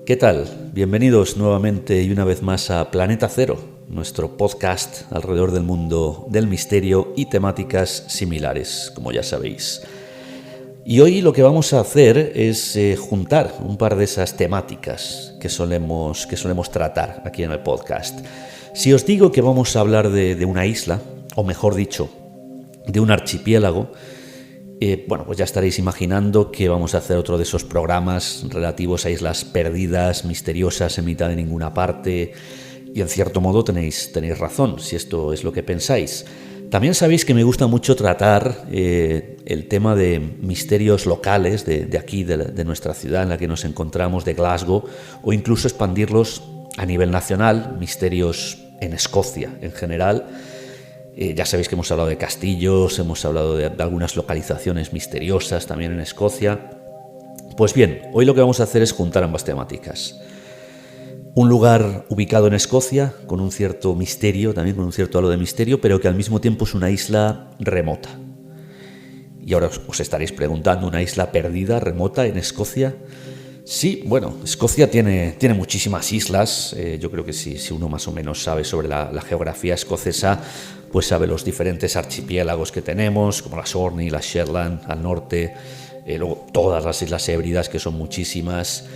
¿Qué tal? Bienvenidos nuevamente y una vez más a Planeta Cero, nuestro podcast alrededor del mundo del misterio y temáticas similares, como ya sabéis. Y hoy lo que vamos a hacer es juntar un par de esas temáticas que solemos tratar aquí en el podcast. Si os digo que vamos a hablar de una isla, o mejor dicho, de un archipiélago, pues ya estaréis imaginando que vamos a hacer otro de esos programas relativos a islas perdidas, misteriosas, en mitad de ninguna parte. Y en cierto modo tenéis razón, si esto es lo que pensáis. También sabéis que me gusta mucho tratar el tema de misterios locales de aquí, de nuestra ciudad en la que nos encontramos, de Glasgow, o incluso expandirlos a nivel nacional, misterios en Escocia en general. Ya sabéis que hemos hablado de castillos, hemos hablado de algunas localizaciones misteriosas también en Escocia. Pues bien, hoy lo que vamos a hacer es juntar ambas temáticas. Un lugar ubicado en Escocia, con un cierto misterio, también con un cierto halo de misterio, pero que al mismo tiempo es una isla remota. Y ahora os estaréis preguntando, ¿una isla perdida, remota en Escocia? Sí, bueno, Escocia tiene muchísimas islas. Yo creo que si uno más o menos sabe sobre la geografía escocesa, pues sabe los diferentes archipiélagos que tenemos, como las Orkney, las Shetland al norte, luego todas las Islas Hébridas, que son muchísimas,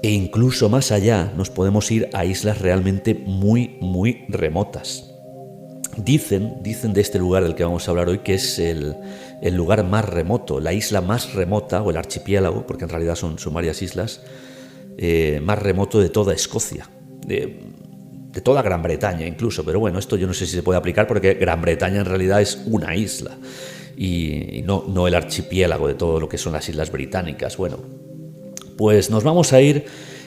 e incluso más allá nos podemos ir a islas realmente muy, muy remotas. Dicen de este lugar del que vamos a hablar hoy que es el lugar más remoto, la isla más remota, o el archipiélago, porque en realidad son varias islas, más remoto de toda Escocia, de toda Gran Bretaña incluso, pero bueno, esto yo no sé si se puede aplicar porque Gran Bretaña en realidad es una isla y no el archipiélago de todo lo que son las islas británicas. Bueno, pues nos vamos a ir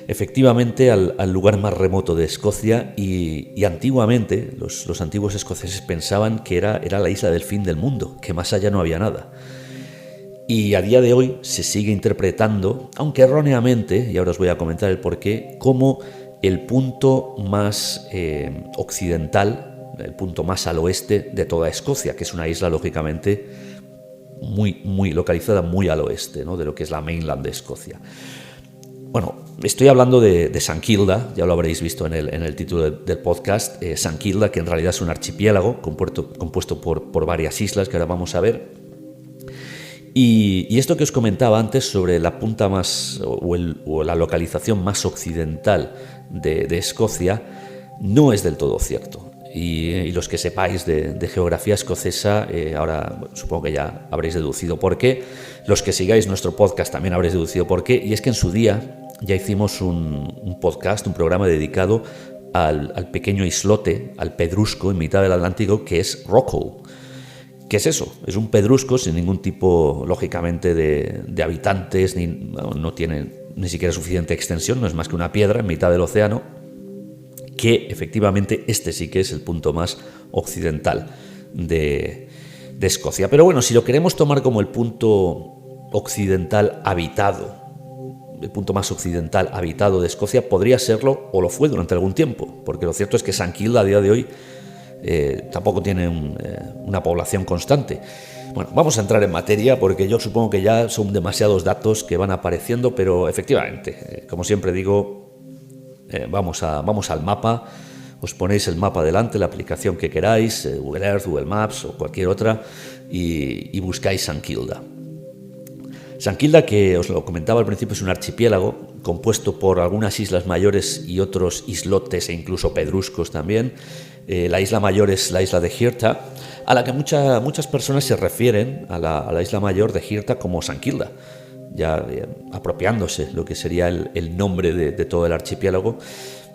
efectivamente al lugar más remoto de Escocia y antiguamente los antiguos escoceses pensaban que era la isla del fin del mundo, que más allá no había nada. Y a día de hoy se sigue interpretando, aunque erróneamente, y ahora os voy a comentar el porqué, como el punto más occidental, el punto más al oeste de toda Escocia, que es una isla lógicamente muy, muy localizada, muy al oeste, ¿no?, de lo que es la mainland de Escocia. Bueno, estoy hablando de St. Kilda, ya lo habréis visto en el título del podcast. St. Kilda, que en realidad es un archipiélago compuesto por varias islas que ahora vamos a ver. Y esto que os comentaba antes sobre la punta más o la localización más occidental de Escocia no es del todo cierto. Y los que sepáis de geografía escocesa, ahora supongo que ya habréis deducido por qué. Los que sigáis nuestro podcast también habréis deducido por qué. Y es que en su día ya hicimos un podcast, un programa dedicado al pequeño islote, al pedrusco en mitad del Atlántico, que es Rockall. ¿Qué es eso? Es un pedrusco sin ningún tipo, lógicamente, de habitantes, no tiene ni siquiera suficiente extensión, no es más que una piedra en mitad del océano, que efectivamente este sí que es el punto más occidental de Escocia. Pero bueno, si lo queremos tomar como el punto occidental habitado, el punto más occidental habitado de Escocia, podría serlo, o lo fue durante algún tiempo, porque lo cierto es que St. Kilda a día de hoy tampoco tiene una población constante. Bueno, vamos a entrar en materia porque yo supongo que ya son demasiados datos que van apareciendo, pero efectivamente, como siempre digo, vamos al mapa. Os ponéis el mapa delante, la aplicación que queráis, Google Earth, Google Maps o cualquier otra, y buscáis St. Kilda. St. Kilda, que os lo comentaba al principio, es un archipiélago compuesto por algunas islas mayores y otros islotes e incluso pedruscos también. La isla mayor es la isla de Hirta, a la que muchas personas se refieren a la isla mayor de Hirta como St. Kilda, ya apropiándose lo que sería el nombre de todo el archipiélago.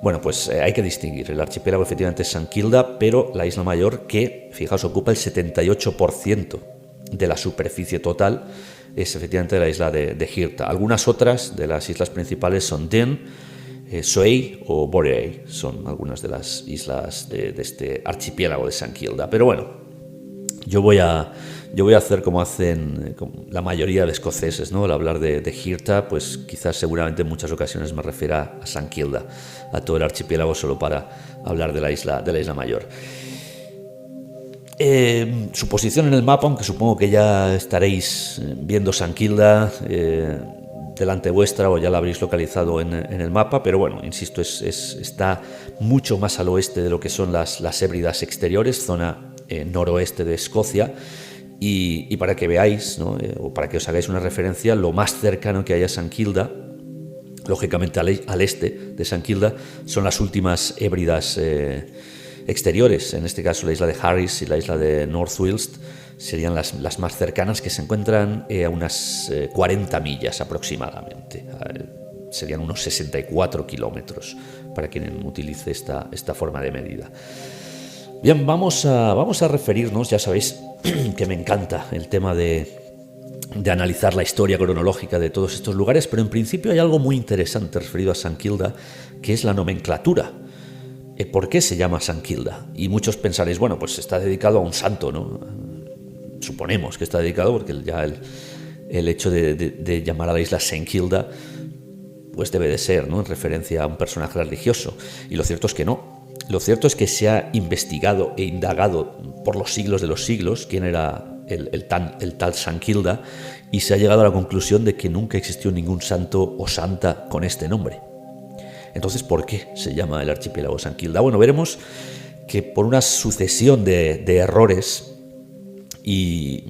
Bueno, pues hay que distinguir. El archipiélago efectivamente es St. Kilda, pero la isla mayor, que, fijaos, ocupa el 78% de la superficie total, es efectivamente la isla de Hirta. Algunas otras de las islas principales son Den, Soey o Borey son algunas de las islas de este archipiélago de St. Kilda. Pero bueno, yo voy a hacer como hacen la mayoría de escoceses, ¿no? Al hablar de Hirta, pues quizás seguramente en muchas ocasiones me refiera a St. Kilda, a todo el archipiélago, solo para hablar de la isla mayor. Su posición en el mapa, aunque supongo que ya estaréis viendo St. Kilda delante vuestra o ya la habréis localizado en el mapa, pero bueno, insisto, está mucho más al oeste de lo que son las Hébridas exteriores, zona noroeste de Escocia, y para que veáis, ¿no? O para que os hagáis una referencia, lo más cercano que hay a St. Kilda, lógicamente al este de St. Kilda, son las últimas Hébridas exteriores, en este caso la isla de Harris y la isla de North Uist serían las más cercanas, que se encuentran a unas 40 millas aproximadamente. Serían unos 64 kilómetros para quien utilice esta forma de medida. Bien, vamos a referirnos, ya sabéis que me encanta el tema de analizar la historia cronológica de todos estos lugares, pero en principio hay algo muy interesante referido a St. Kilda, que es la nomenclatura. ¿Por qué se llama St. Kilda? Y muchos pensaréis, bueno, pues está dedicado a un santo, ¿no? Suponemos que está dedicado porque ya el hecho de llamar a la isla St. Kilda pues debe de ser, ¿no?, en referencia a un personaje religioso. Y lo cierto es que no. Lo cierto es que se ha investigado e indagado por los siglos de los siglos quién era el tal St. Kilda, y se ha llegado a la conclusión de que nunca existió ningún santo o santa con este nombre. Entonces, ¿por qué se llama el archipiélago St. Kilda? Bueno, veremos que por una sucesión de errores y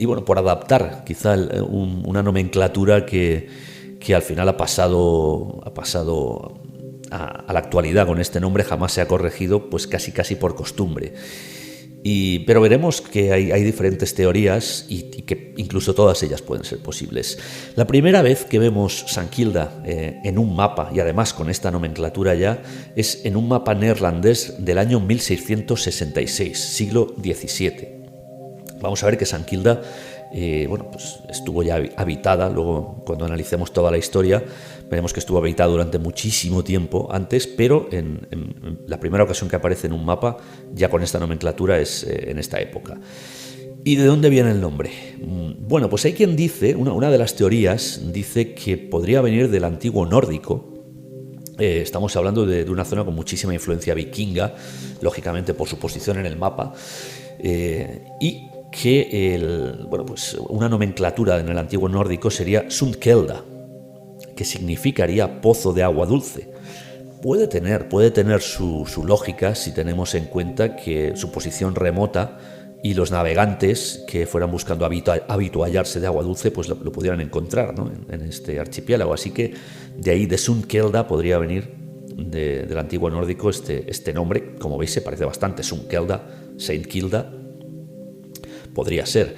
bueno, por adaptar quizá una nomenclatura que al final ha pasado a la actualidad con este nombre, jamás se ha corregido, pues casi por costumbre. Pero veremos que hay diferentes teorías y que incluso todas ellas pueden ser posibles. La primera vez que vemos St. Kilda en un mapa, y además con esta nomenclatura ya, es en un mapa neerlandés del año 1666, siglo XVII. Vamos a ver que St. Kilda pues estuvo ya habitada. Luego, cuando analicemos toda la historia, veremos que estuvo habitada durante muchísimo tiempo antes, pero en la primera ocasión que aparece en un mapa, ya con esta nomenclatura, es en esta época. ¿Y de dónde viene el nombre? Bueno, pues hay quien dice, una de las teorías dice que podría venir del antiguo nórdico. Estamos hablando de una zona con muchísima influencia vikinga, lógicamente por su posición en el mapa, y que pues una nomenclatura en el antiguo nórdico sería Sundkelda, que significaría pozo de agua dulce. Puede tener su lógica si tenemos en cuenta que su posición remota y los navegantes que fueran buscando habituallarse de agua dulce pues lo pudieran encontrar, ¿no?, en este archipiélago. Así que de ahí, de Sundkelda, podría venir del antiguo nórdico este nombre. Como veis, se parece bastante. Sundkelda, St. Kilda, podría ser.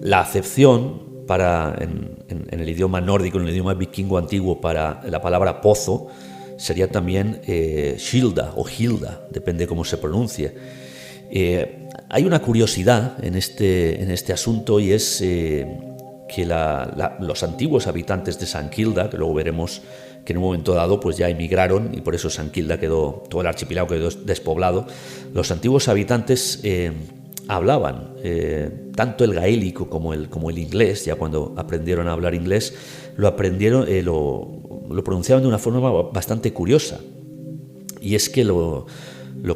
La acepción en el idioma nórdico, en el idioma vikingo antiguo, para la palabra pozo sería también Shilda o Hilda, depende cómo se pronuncie. Hay una curiosidad en este asunto, y es que los antiguos habitantes de St. Kilda, que luego veremos que en un momento dado pues ya emigraron, y por eso St. Kilda todo el archipiélago quedó despoblado. Los antiguos habitantes hablaban tanto el gaélico como el inglés. Ya cuando aprendieron a hablar inglés, lo pronunciaban de una forma bastante curiosa, y es que lo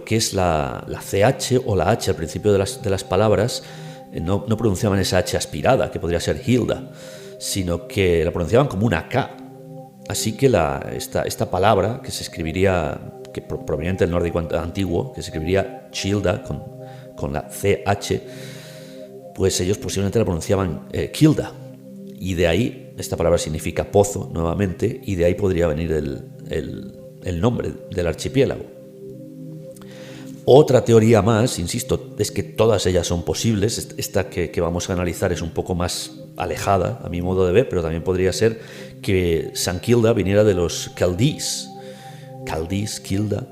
que es la CH o la H al principio de las palabras no pronunciaban esa H aspirada, que podría ser Hilda, sino que la pronunciaban como una K. Así que esta palabra, que se escribiría, que proveniente del nórdico antiguo, que se escribiría Childa con la CH, pues ellos posiblemente la pronunciaban Kilda, y de ahí esta palabra significa pozo nuevamente, y de ahí podría venir el nombre del archipiélago. Otra teoría más, insisto, es que todas ellas son posibles. Esta que vamos a analizar es un poco más alejada a mi modo de ver, pero también podría ser que St. Kilda viniera de los Chaldees, Kilda,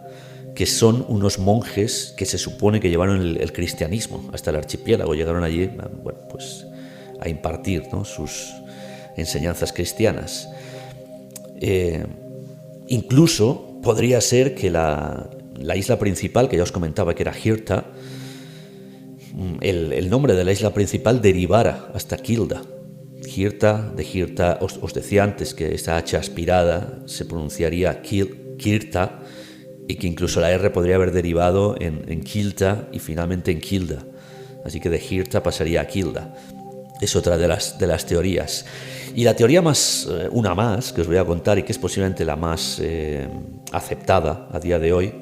que son unos monjes que se supone que llevaron el cristianismo hasta el archipiélago. Llegaron allí, pues a impartir, ¿no?, sus enseñanzas cristianas. Incluso podría ser que la isla principal, que ya os comentaba que era Hirta, el nombre de la isla principal derivara hasta Kilda. Hirta, de Hirta, os decía antes que esta H aspirada se pronunciaría Kirta, y que incluso la R podría haber derivado en Kilta y finalmente en Kilda. Así que de Hirta pasaría a Kilda. Es otra de las teorías. Y la teoría una más, que os voy a contar y que es posiblemente la más aceptada a día de hoy,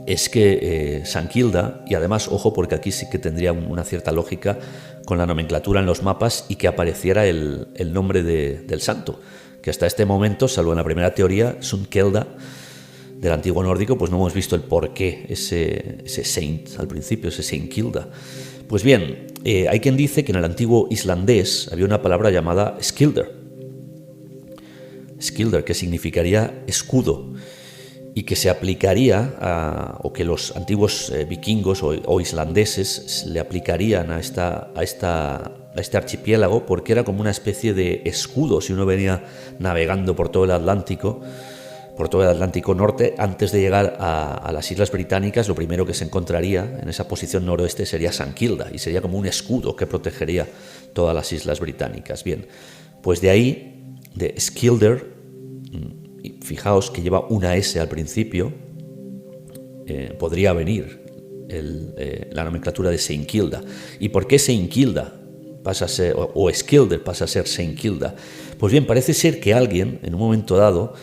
es que San Kilda, y además, ojo, porque aquí sí que tendría una cierta lógica con la nomenclatura en los mapas y que apareciera el nombre del santo, que hasta este momento, salvo en la primera teoría, Sunkelda, del antiguo nórdico, pues no hemos visto el por qué ese saint al principio, ese Saint Kilda. Pues bien, hay quien dice que en el antiguo islandés había una palabra llamada skilder, que significaría escudo, y que se aplicaría o que los antiguos vikingos o islandeses le aplicarían a este archipiélago, porque era como una especie de escudo si uno venía navegando por todo el Atlántico norte. Antes de llegar a las Islas Británicas, lo primero que se encontraría en esa posición noroeste sería San Kilda, y sería como un escudo que protegería todas las Islas Británicas. Bien, pues de ahí, de Skilder, fijaos que lleva una S al principio, podría venir la nomenclatura de Saint Kilda. ¿Y por qué Saint Kilda pasa a ser, o Skilder pasa a ser Saint Kilda? Pues bien, parece ser que alguien en un momento dado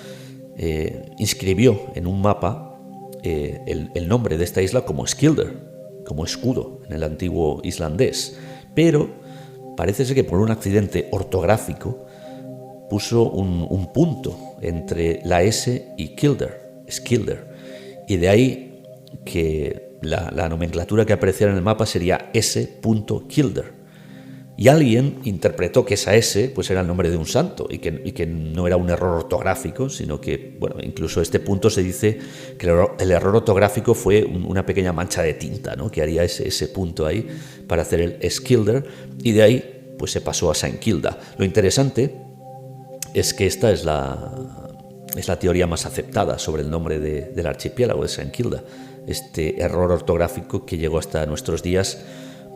inscribió en un mapa el nombre de esta isla como Skilder, como escudo en el antiguo islandés, pero parece ser que por un accidente ortográfico puso un punto entre la S y Skilder, y de ahí que la nomenclatura que apareciera en el mapa sería S.Kilder. Y alguien interpretó que esa S pues era el nombre de un santo y que no era un error ortográfico, sino que, bueno, incluso este punto se dice que el error ortográfico fue una pequeña mancha de tinta, ¿no?, que haría ese punto ahí para hacer el Skilder, y de ahí pues se pasó a Saint Kilda. Lo interesante es que esta es la teoría más aceptada sobre el nombre del archipiélago de Saint Kilda. Este error ortográfico que llegó hasta nuestros días,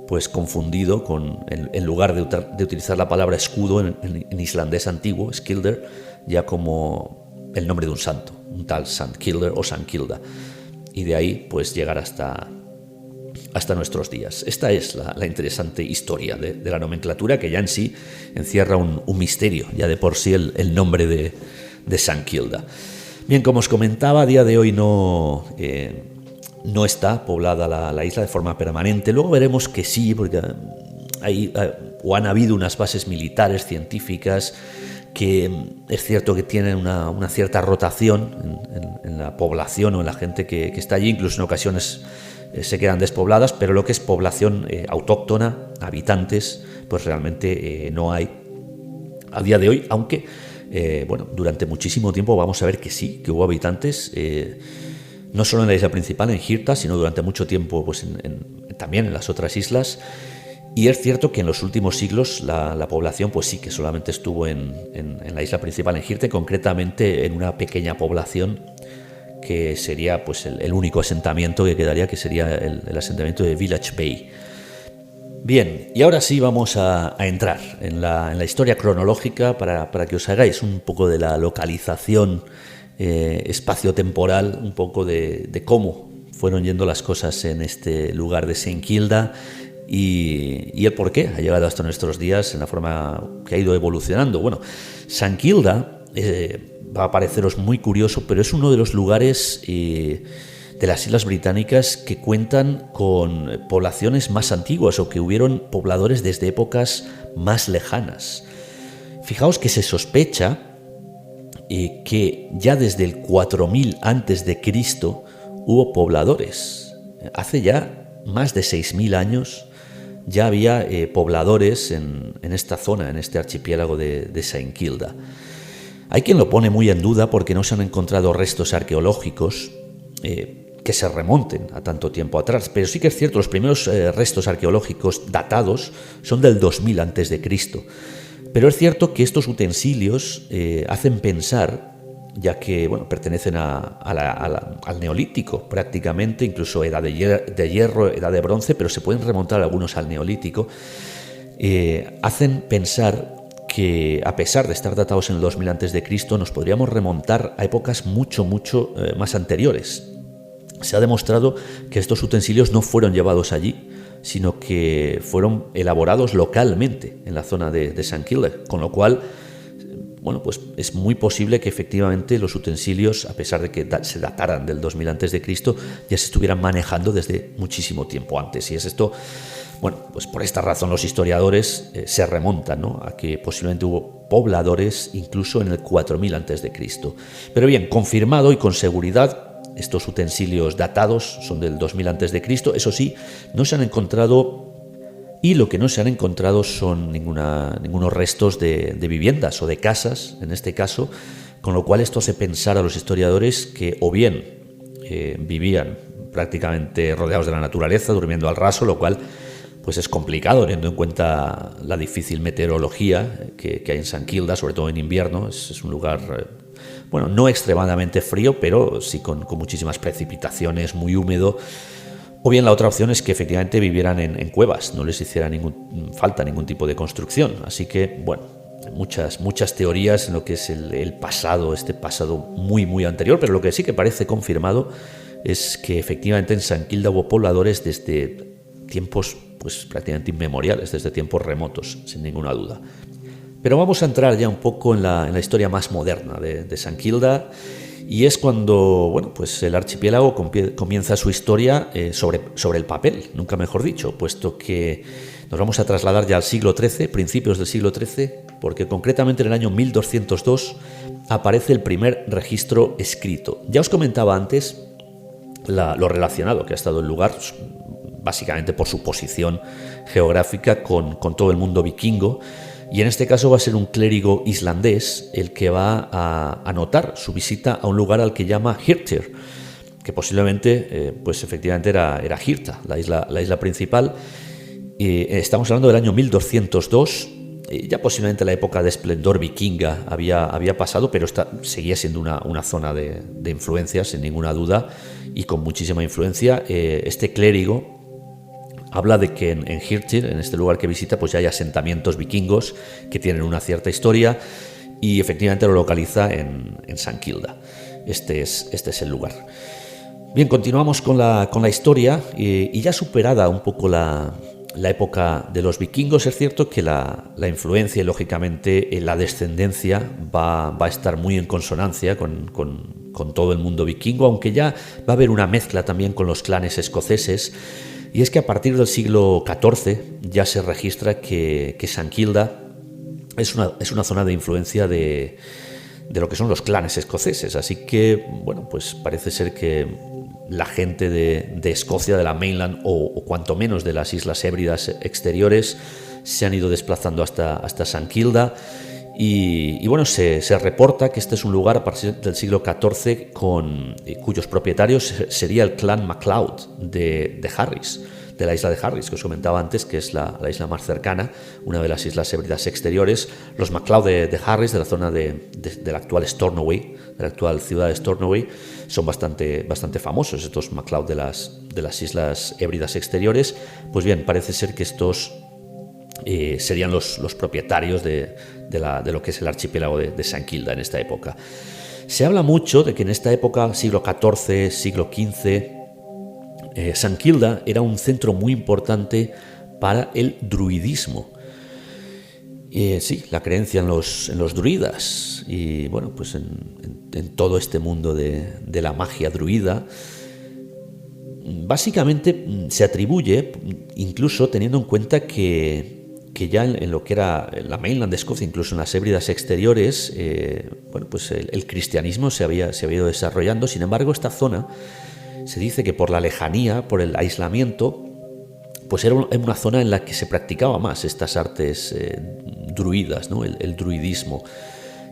pues confundido con, en lugar de utilizar la palabra escudo en islandés antiguo, Skilder, ya como el nombre de un santo, un tal Saint Kilder o Saint Kilda, y de ahí pues llegar hasta nuestros días. Esta es la interesante historia de la nomenclatura, que ya en sí encierra un misterio, ya de por sí el nombre de Saint Kilda. Bien, como os comentaba, a día de hoy no está poblada la isla de forma permanente. Luego veremos que sí, porque han habido unas bases militares, científicas, que es cierto que tienen una cierta rotación en la población o en la gente que está allí. Incluso en ocasiones se quedan despobladas, pero lo que es población autóctona, habitantes, pues realmente no hay a día de hoy, aunque durante muchísimo tiempo vamos a ver que sí, que hubo habitantes, no solo en la isla principal, en Hirta, sino durante mucho tiempo pues también en las otras islas. Y es cierto que en los últimos siglos la población pues sí que solamente estuvo en la isla principal, en Hirta, concretamente en una pequeña población que sería pues el único asentamiento que quedaría, que sería el asentamiento de Village Bay. Bien, y ahora sí vamos a entrar en la historia cronológica para que os hagáis un poco de la localización espacio-temporal, un poco de cómo fueron yendo las cosas en este lugar de Saint Kilda y el por qué ha llegado hasta nuestros días en la forma que ha ido evolucionando. Bueno, Saint Kilda va a pareceros muy curioso, pero es uno de los lugares de las Islas Británicas que cuentan con poblaciones más antiguas, o que hubieron pobladores desde épocas más lejanas. Fijaos que se sospecha que ya desde el 4000 a.C. hubo pobladores. Hace ya más de 6000 años ya había pobladores en esta zona, en este archipiélago de Saint Kilda. Hay quien lo pone muy en duda porque no se han encontrado restos arqueológicos que se remonten a tanto tiempo atrás, pero sí que es cierto, los primeros restos arqueológicos datados son del 2000 a.C. Pero es cierto que estos utensilios hacen pensar ya que pertenecen al Neolítico prácticamente, incluso edad de hierro, edad de bronce, pero se pueden remontar algunos al Neolítico, hacen pensar que, a pesar de estar datados en el 2000 a.C., nos podríamos remontar a épocas mucho más anteriores. Se ha demostrado que estos utensilios no fueron llevados allí, sino que fueron elaborados localmente en la zona de Sant Kilda, con lo cual pues es muy posible que efectivamente los utensilios, a pesar de que se dataran del 2000 a.C., ya se estuvieran manejando desde muchísimo tiempo antes. Y es esto, pues por esta razón los historiadores se remontan, ¿no?, a que posiblemente hubo pobladores incluso en el 4000 a.C. Pero bien, confirmado y con seguridad, estos utensilios datados son del 2000 a.C., eso sí, no se han encontrado, y lo que no se han encontrado son ningunos restos de viviendas o de casas, en este caso, con lo cual esto hace pensar a los historiadores que o bien vivían prácticamente rodeados de la naturaleza, durmiendo al raso, lo cual pues es complicado teniendo en cuenta la difícil meteorología que hay en Sant Kilda, sobre todo en invierno. Es un lugar no extremadamente frío, pero sí con muchísimas precipitaciones, muy húmedo. O bien la otra opción es que efectivamente vivieran en cuevas, no les hiciera falta ningún tipo de construcción. Así que, muchas teorías en lo que es el pasado, este pasado muy anterior, pero lo que sí que parece confirmado es que efectivamente en Sant Kilda hubo pobladores desde tiempos pues prácticamente inmemoriales, desde tiempos remotos, sin ninguna duda. Pero vamos a entrar ya un poco en la historia más moderna de Sant Kilda, y es cuando pues el archipiélago comienza su historia sobre el papel, nunca mejor dicho, puesto que nos vamos a trasladar ya al siglo XIII, principios del siglo XIII, porque concretamente en el año 1202 aparece el primer registro escrito. Ya os comentaba antes lo relacionado que ha estado el lugar, básicamente por su posición geográfica con todo el mundo vikingo, y en este caso va a ser un clérigo islandés el que va a anotar su visita a un lugar al que llama Hirtir, que posiblemente pues efectivamente era Hirta, la isla principal. Estamos hablando del año 1202, ya posiblemente la época de esplendor vikinga había pasado, pero seguía siendo una zona de influencia, sin ninguna duda, y con muchísima influencia. Este clérigo habla de que en Hirtir, en este lugar que visita, pues ya hay asentamientos vikingos que tienen una cierta historia, y efectivamente lo localiza en Sant Kilda. Este es el lugar. Bien, continuamos con la historia, y ya superada un poco la época de los vikingos, es cierto que la influencia y lógicamente la descendencia va a estar muy en consonancia con todo el mundo vikingo, aunque ya va a haber una mezcla también con los clanes escoceses. Y es que a partir del siglo XIV ya se registra que Sant Kilda es una zona de influencia de lo que son los clanes escoceses. Así que, pues parece ser que la gente de Escocia, de la mainland, o cuanto menos de las Islas Hébridas exteriores, se han ido desplazando hasta Sant Kilda. Y se reporta que este es un lugar a partir del siglo XIV cuyos propietarios sería el clan MacLeod de Harris, de la isla de Harris, que os comentaba antes, que es la isla más cercana, una de las Islas Hébridas exteriores. Los MacLeod de Harris, de la zona de la actual Stornoway, de la actual ciudad de Stornoway, son bastante famosos, estos MacLeod de las Islas Hébridas exteriores. Pues bien, parece ser que estos serían los propietarios de lo que es el archipiélago de Sant Kilda en esta época. Se habla mucho de que en esta época, siglo XIV, siglo XV, Sant Kilda era un centro muy importante para el druidismo. Sí, la creencia en los druidas, y pues en todo este mundo de la magia druida. Básicamente se atribuye, incluso teniendo en cuenta que ya en lo que era la mainland de Escocia, incluso en las Hébridas exteriores, pues el cristianismo se había ido desarrollando. Sin embargo, esta zona se dice que por la lejanía, por el aislamiento, pues era una zona en la que se practicaba más estas artes druidas, ¿no? El druidismo.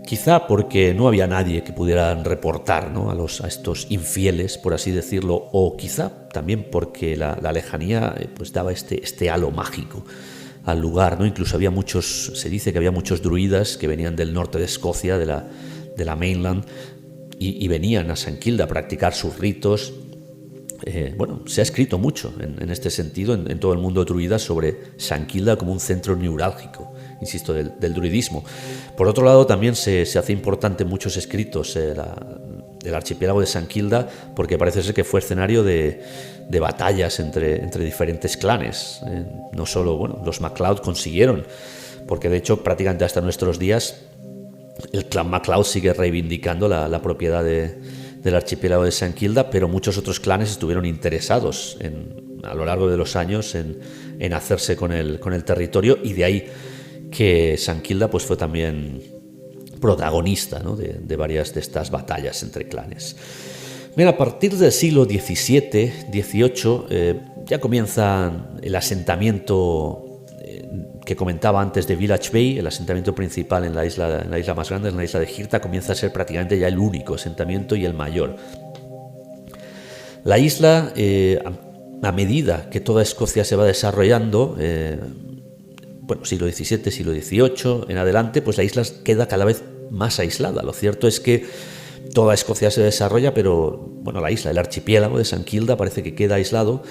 Quizá porque no había nadie que pudiera reportar, ¿no?, a estos infieles, por así decirlo, o quizá también porque la lejanía pues daba este halo mágico al lugar, ¿no? Incluso se dice que había muchos druidas que venían del norte de Escocia, de la mainland, y venían a San Quilda a practicar sus ritos. Se ha escrito mucho en este sentido en todo el mundo druida sobre San Quilda como un centro neurálgico, insisto, del druidismo. Por otro lado, también se hace importante en muchos escritos el archipiélago de San Quilda, porque parece ser que fue escenario de batallas entre diferentes clanes. No solo, los MacLeod consiguieron, porque de hecho prácticamente hasta nuestros días el clan MacLeod sigue reivindicando la propiedad del archipiélago de San Quilda, pero muchos otros clanes estuvieron interesados a lo largo de los años en hacerse con el territorio, y de ahí que San Quilda pues fue también protagonista, ¿no?, de varias de estas batallas entre clanes. Mira, a partir del siglo XVII, XVIII, ya comienza el asentamiento que comentaba antes de Village Bay, el asentamiento principal en la isla más grande, en la isla de Hirta, comienza a ser prácticamente ya el único asentamiento y el mayor. La isla, a medida que toda Escocia se va desarrollando, siglo XVII, siglo XVIII en adelante, pues la isla queda cada vez más aislada. Lo cierto es que toda Escocia se desarrolla, pero la isla, el archipiélago de San Quilda, parece que queda aislado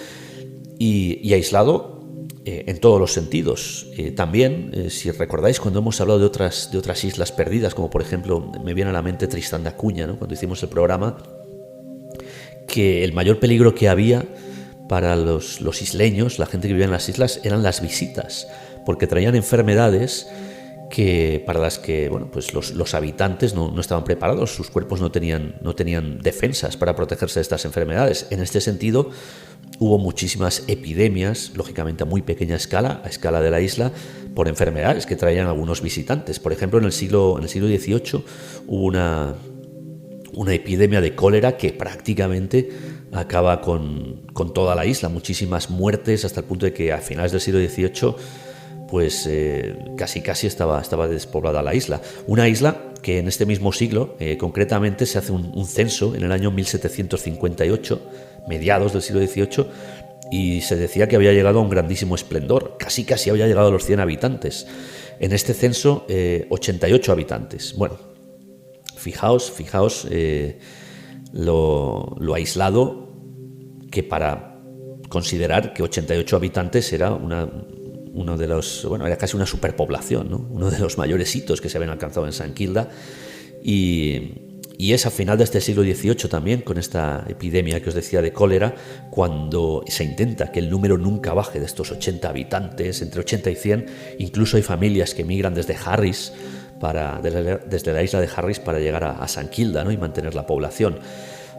y aislado en todos los sentidos. También, si recordáis, cuando hemos hablado de otras islas perdidas, como por ejemplo me viene a la mente Tristán da Cunha, ¿no?, cuando hicimos el programa, que el mayor peligro que había para los isleños, la gente que vivía en las islas, eran las visitas, porque traían enfermedades para las que los habitantes no estaban preparados. Sus cuerpos no tenían defensas para protegerse de estas enfermedades. En este sentido, hubo muchísimas epidemias, lógicamente a muy pequeña escala, a escala de la isla, por enfermedades que traían algunos visitantes. Por ejemplo, en el siglo XVIII hubo una epidemia de cólera que prácticamente acaba con toda la isla. Muchísimas muertes, hasta el punto de que a finales del siglo XVIII casi estaba despoblada la isla. Una isla que en este mismo siglo, concretamente, se hace un censo en el año 1758, mediados del siglo XVIII, y se decía que había llegado a un grandísimo esplendor. Casi había llegado a los 100 habitantes. En este censo, 88 habitantes. Bueno, fijaos lo aislado que, para considerar que 88 habitantes era era casi una superpoblación, ¿no?, uno de los mayores hitos que se habían alcanzado en San Quilda, y es a final de este siglo XVIII también, con esta epidemia que os decía de cólera, cuando se intenta que el número nunca baje de estos 80 habitantes, entre 80 y 100. Incluso hay familias que migran desde Harris, desde la isla de Harris, para llegar a San Quilda, ¿no?, y mantener la población.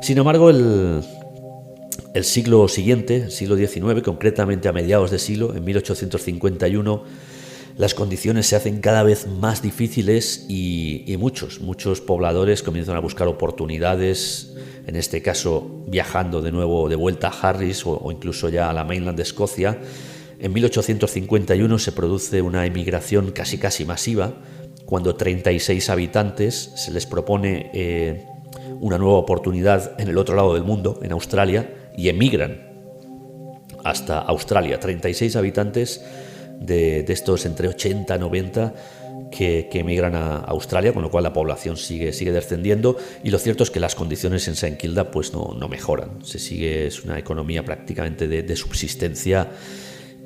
Sin embargo, el siglo siguiente, el siglo XIX, concretamente a mediados de siglo, en 1851, las condiciones se hacen cada vez más difíciles y muchos pobladores comienzan a buscar oportunidades, en este caso viajando de nuevo de vuelta a Harris o incluso ya a la mainland de Escocia. En 1851 se produce una emigración casi masiva, cuando 36 habitantes se les propone una nueva oportunidad en el otro lado del mundo, en Australia, y emigran hasta Australia. 36 habitantes de estos entre 80 y 90 que emigran a Australia, con lo cual la población sigue descendiendo, y lo cierto es que las condiciones en San Quilda pues no mejoran. Es una economía prácticamente de subsistencia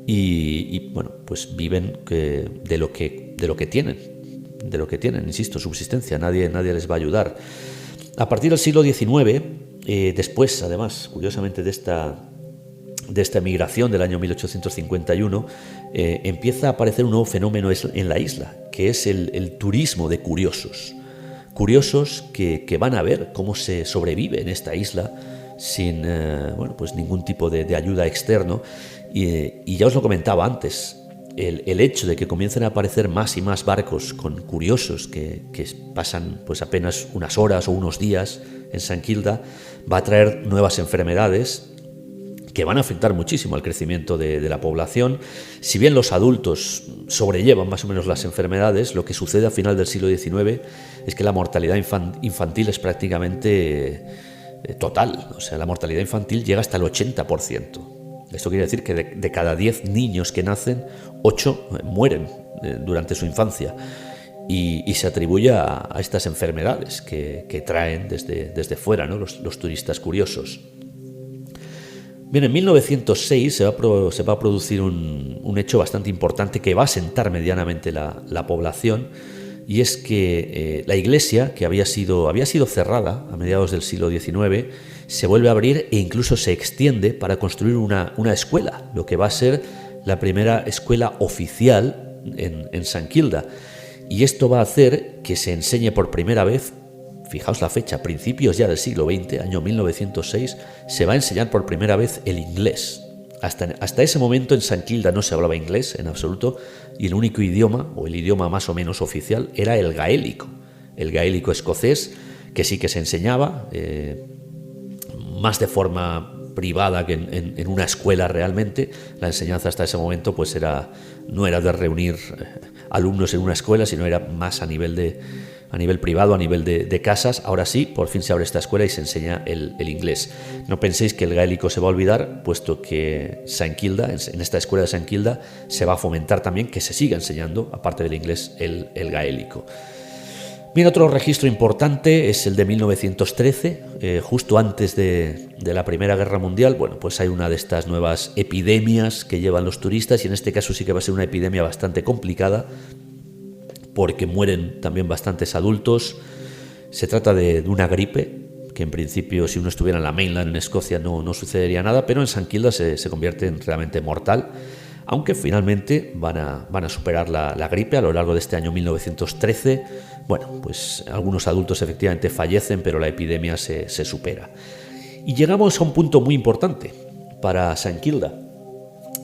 y pues viven de lo que tienen, insisto, subsistencia. Nadie les va a ayudar. A partir del siglo XIX, después, además, curiosamente, de esta emigración del año 1851, empieza a aparecer un nuevo fenómeno en la isla, que es el turismo de curiosos. Curiosos que van a ver cómo se sobrevive en esta isla sin ningún tipo de ayuda externo. Y ya os lo comentaba antes, el hecho de que comiencen a aparecer más y más barcos con curiosos que pasan pues apenas unas horas o unos días en San Quilda va a traer nuevas enfermedades que van a afectar muchísimo al crecimiento de la población. Si bien los adultos sobrellevan más o menos las enfermedades, lo que sucede a final del siglo XIX es que la mortalidad infantil es prácticamente total. O sea, la mortalidad infantil llega hasta el 80%. Esto quiere decir que de cada 10 niños que nacen, 8 mueren durante su infancia. y se atribuye a estas enfermedades que traen desde fuera, ¿no? los turistas curiosos. Bien, en 1906 se va a producir un hecho bastante importante que va a asentar medianamente la población, y es que la iglesia, que había sido cerrada a mediados del siglo XIX, se vuelve a abrir e incluso se extiende para construir una escuela, lo que va a ser la primera escuela oficial en St Kilda. Y esto va a hacer que se enseñe por primera vez, fijaos la fecha, principios ya del siglo XX, año 1906, se va a enseñar por primera vez el inglés. Hasta ese momento en St Kilda no se hablaba inglés en absoluto, y el único idioma, o el idioma más o menos oficial, era el gaélico escocés, que sí que se enseñaba, más de forma privada que en una escuela realmente. La enseñanza hasta ese momento pues no era de reunir alumnos en una escuela, sino era más a nivel privado, a nivel de casas. Ahora sí, por fin se abre esta escuela y se enseña el inglés. No penséis que el gaélico se va a olvidar, puesto que St Kilda, en esta escuela de St Kilda, se va a fomentar también que se siga enseñando, aparte del inglés, el gaélico. Bien, otro registro importante es el de 1913, justo antes de la Primera Guerra Mundial. Bueno, pues hay una de estas nuevas epidemias que llevan los turistas, y en este caso sí que va a ser una epidemia bastante complicada, porque mueren también bastantes adultos. Se trata de una gripe, que en principio si uno estuviera en la mainland, en Escocia, no sucedería nada, pero en St Kilda se convierte en realmente mortal, aunque finalmente van a superar la gripe a lo largo de este año 1913. Bueno, pues algunos adultos efectivamente fallecen, pero la epidemia se supera. Y llegamos a un punto muy importante para St Kilda.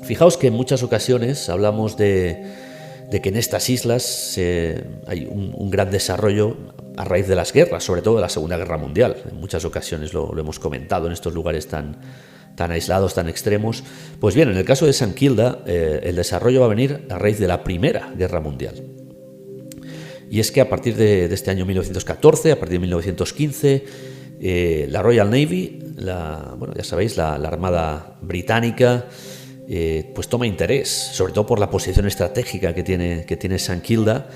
Fijaos que en muchas ocasiones hablamos de que en estas islas hay un gran desarrollo a raíz de las guerras, sobre todo de la Segunda Guerra Mundial. En muchas ocasiones lo hemos comentado en estos lugares tan aislados, tan extremos. Pues bien, en el caso de St Kilda, el desarrollo va a venir a raíz de la Primera Guerra Mundial. Y es que a partir de este año 1914, a partir de 1915, la Royal Navy, ya sabéis, la Armada Británica, pues toma interés, sobre todo por la posición estratégica que tiene St Kilda,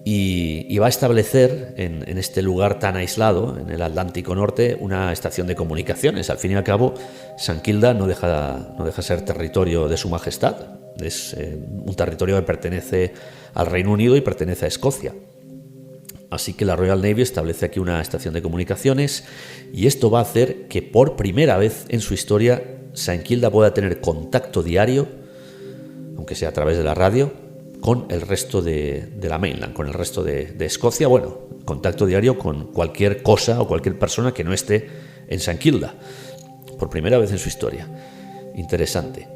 y va a establecer en este lugar tan aislado, en el Atlántico Norte, una estación de comunicaciones. Al fin y al cabo, St Kilda no deja ser territorio de Su Majestad, es un territorio que pertenece al Reino Unido y pertenece a Escocia. Así que la Royal Navy establece aquí una estación de comunicaciones, y esto va a hacer que por primera vez en su historia St Kilda pueda tener contacto diario, aunque sea a través de la radio, con el resto de la mainland, con el resto de Escocia. Bueno, contacto diario con cualquier cosa o cualquier persona que no esté en St Kilda, por primera vez en su historia. Interesante.